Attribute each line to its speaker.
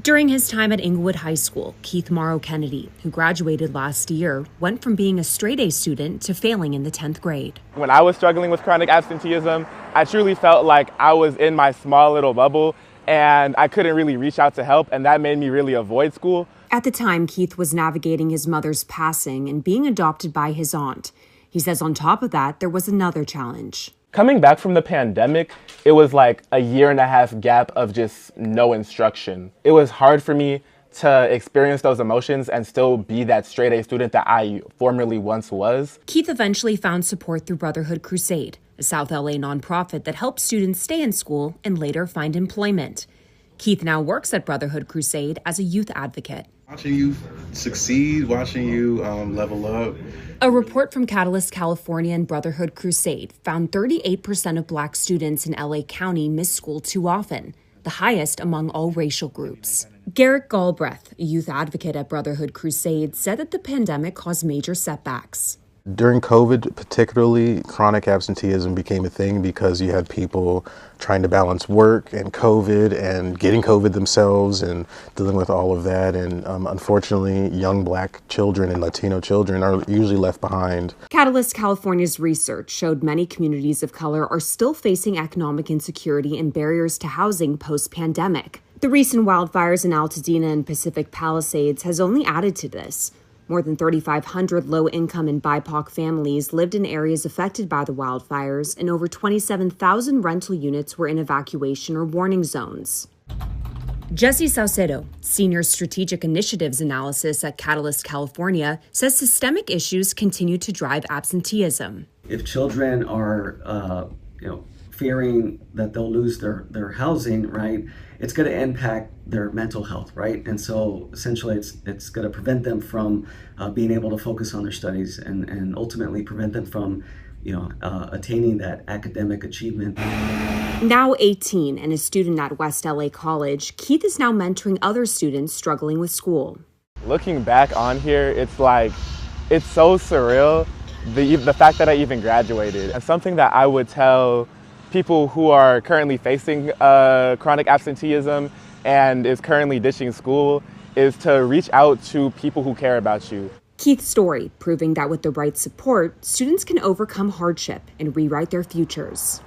Speaker 1: During his time at Inglewood High School, Keith Morrow Kennedy, who graduated last year, went from being a straight-A student to failing in the 10th grade.
Speaker 2: When I was struggling with chronic absenteeism, I truly felt like I was in my small little bubble and I couldn't really reach out to help, and that made me really avoid school.
Speaker 1: At the time, Keith was navigating his mother's passing and being adopted by his aunt. He says on top of that, there was another challenge.
Speaker 2: Coming back from the pandemic, it was like a 1.5 year gap of just no instruction. It was hard for me to experience those emotions and still be that straight-A student that I formerly once was.
Speaker 1: Keith eventually found support through Brotherhood Crusade, a South LA nonprofit that helps students stay in school and later find employment. Keith now works at Brotherhood Crusade as a youth advocate.
Speaker 3: Watching you succeed, watching you level up.
Speaker 1: A report from Calif, California and Brotherhood Crusade found 38% of Black students in LA County miss school too often, the highest among all racial groups. Garrett Galbraith, a youth advocate at Brotherhood Crusade, said that the pandemic caused major setbacks.
Speaker 4: During COVID, particularly, chronic absenteeism became a thing because you had people trying to balance work and COVID and getting COVID themselves and dealing with all of that. And unfortunately, young Black children and Latino children are usually left behind.
Speaker 1: Calif, California's research showed many communities of color are still facing economic insecurity and barriers to housing post-pandemic. The recent wildfires in Altadena and Pacific Palisades has only added to this. More than 3,500 low-income and BIPOC families lived in areas affected by the wildfires, and over 27,000 rental units were in evacuation or warning zones. Jesse Saucedo, Senior Strategic Initiatives Analysis at Calif, California, says systemic issues continue to drive absenteeism.
Speaker 5: If children are, fearing that they'll lose their housing, right, it's going to impact their mental health, right? And so essentially it's going to prevent them from being able to focus on their studies and ultimately prevent them from, attaining that academic achievement.
Speaker 1: Now 18 and a student at West LA College, Keith is now mentoring other students struggling with school.
Speaker 2: Looking back on here, it's so surreal, the fact that I even graduated. And something that I would tell people who are currently facing chronic absenteeism and is currently ditching school is to reach out to people who care about you.
Speaker 1: Keith's story proving that with the right support, students can overcome hardship and rewrite their futures.